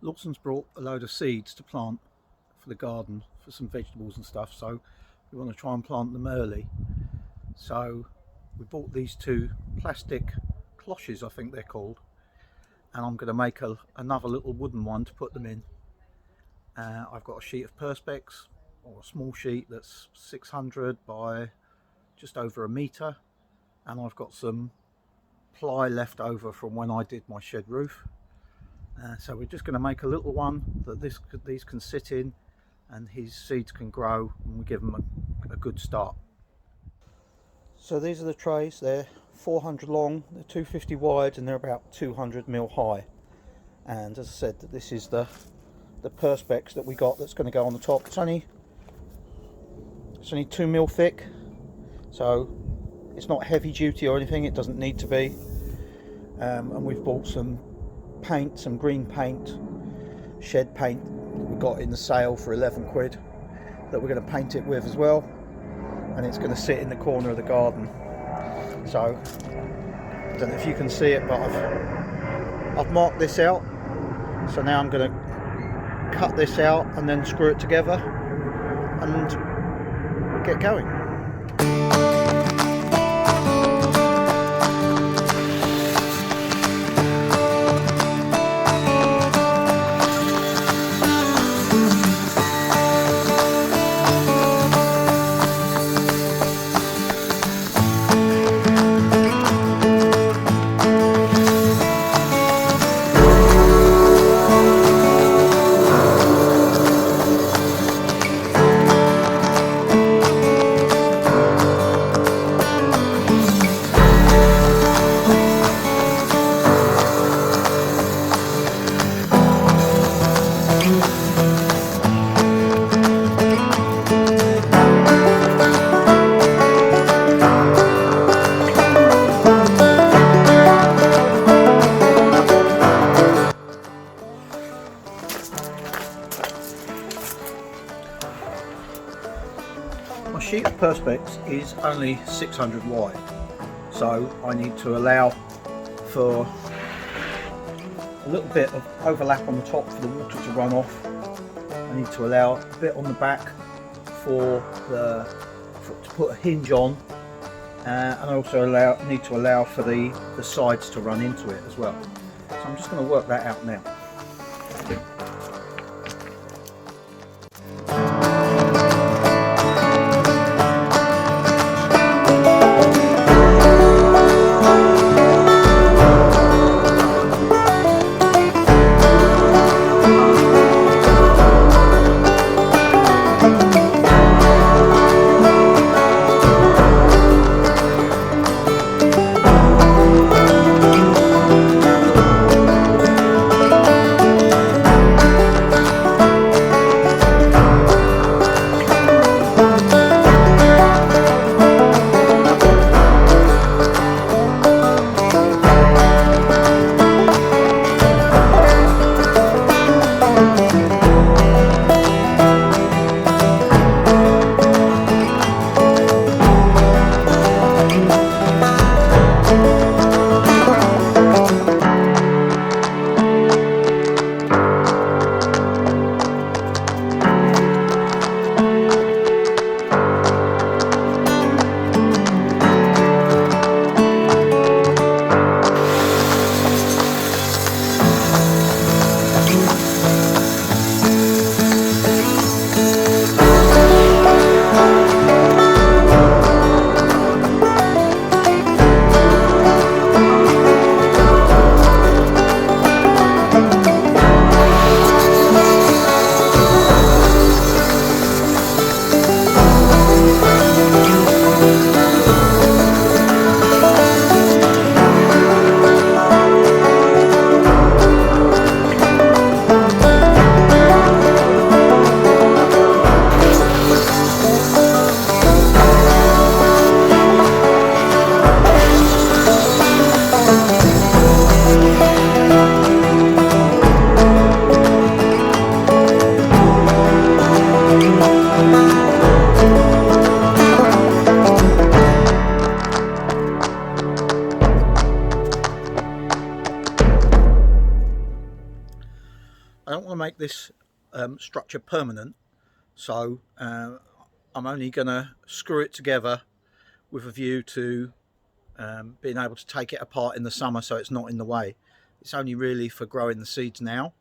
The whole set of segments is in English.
Lawson's brought a load of seeds to plant for the garden for some vegetables and stuff, so we want to try and plant them early. So we bought these two plastic cloches, I think they're called, and I'm going to make another little wooden one to put them in. I've got a sheet of perspex, or a small sheet that's 600 by just over a metre, and I've got some ply left over from when I did my shed roof. So we're just going to make a little one that these can sit in, and his seeds can grow, and we give them a good start. So these are the trays. They're 400 long, they're 250 wide, and they're about 200mm high. And as I said, this is the perspex that we got that's going to go on the top. It's only 2mm thick, so it's not heavy duty or anything. It doesn't need to be. And we've bought some paint, some green paint, shed paint that we got in the sale for 11 quid, that we're going to paint it with as well, and it's going to sit in the corner of the garden. So I don't know if you can see it, but I've marked this out, so now I'm going to cut this out and then screw it together and get going. My sheet of perspex is only 600 wide, so I need to allow for a little bit of overlap on the top for the water to run off. I need to allow a bit on the back to put a hinge on, and I also need to allow for the sides to run into it as well. So I'm just going to work that out now. I don't want to make this structure permanent, so I'm only going to screw it together with a view to being able to take it apart in the summer so it's not in the way. It's only really for growing the seeds now,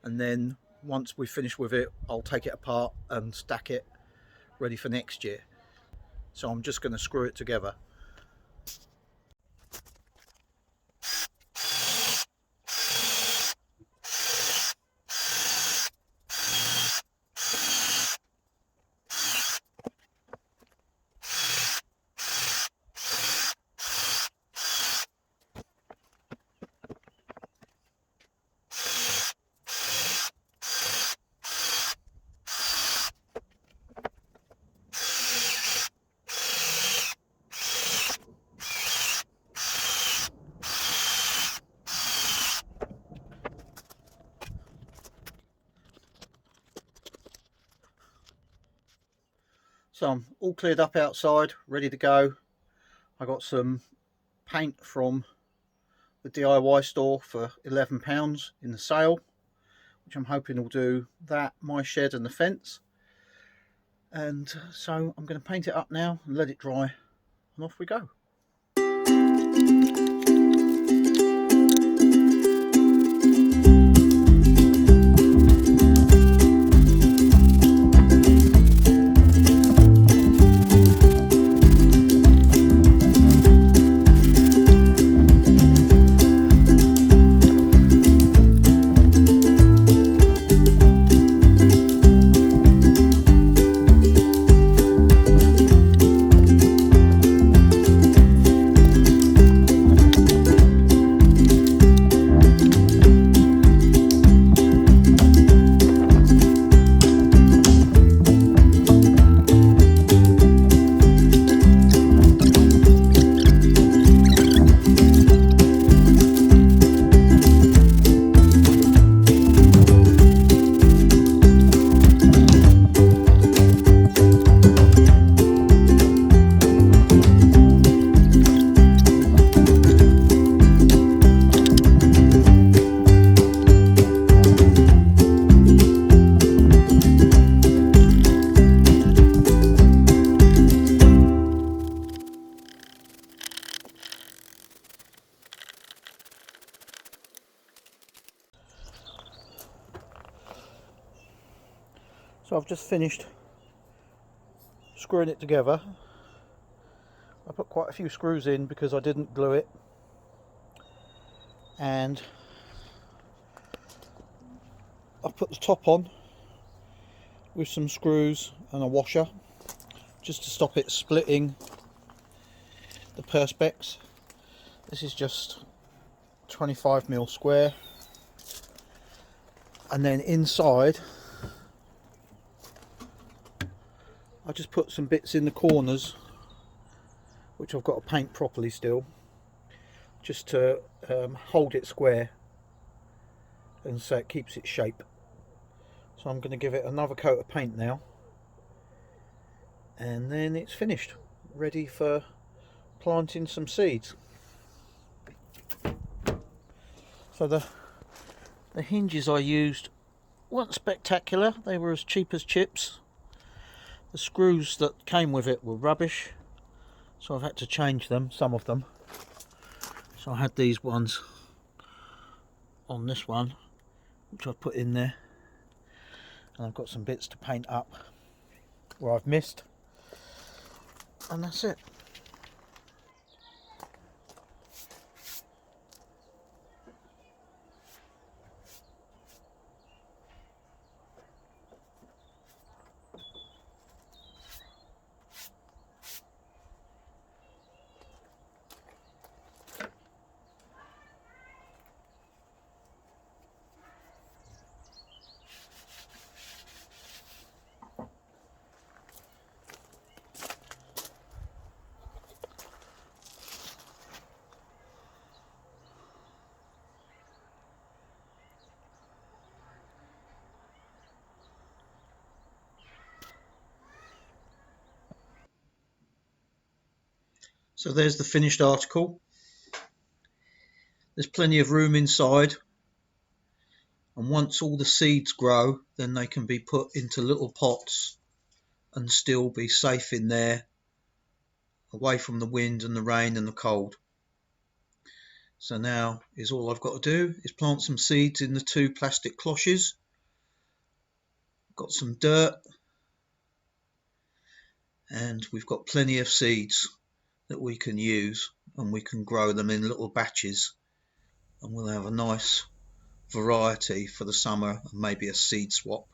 and then once we finish with it, I'll take it apart and stack it ready for next year. So I'm just going to screw it together. So I'm all cleared up outside, ready to go. I got some paint from the DIY store for £11 in the sale, which I'm hoping will do that, my shed and the fence. And so I'm going to paint it up now and let it dry, and off we go. So I've just finished screwing it together. I put quite a few screws in because I didn't glue it, and I've put the top on with some screws and a washer just to stop it splitting the perspex. This is just 25mm square, and then inside I just put some bits in the corners which I've got to paint properly still, just to hold it square and so it keeps its shape. So I'm going to give it another coat of paint now, and then it's finished, ready for planting some seeds. So the hinges I used weren't spectacular, they were as cheap as chips. The screws that came with it were rubbish, so I've had to change them, some of them. So I had these ones on this one, which I've put in there, and I've got some bits to paint up where I've missed, and that's it. So there's the finished article. There's plenty of room inside. and once all the seeds grow, then they can be put into little pots and still be safe in there, away from the wind and the rain and the cold. So now is all I've got to do is plant some seeds in the 2 plastic cloches. Got some dirt, and we've got plenty of seeds that we can use, and we can grow them in little batches, and we'll have a nice variety for the summer and maybe a seed swap.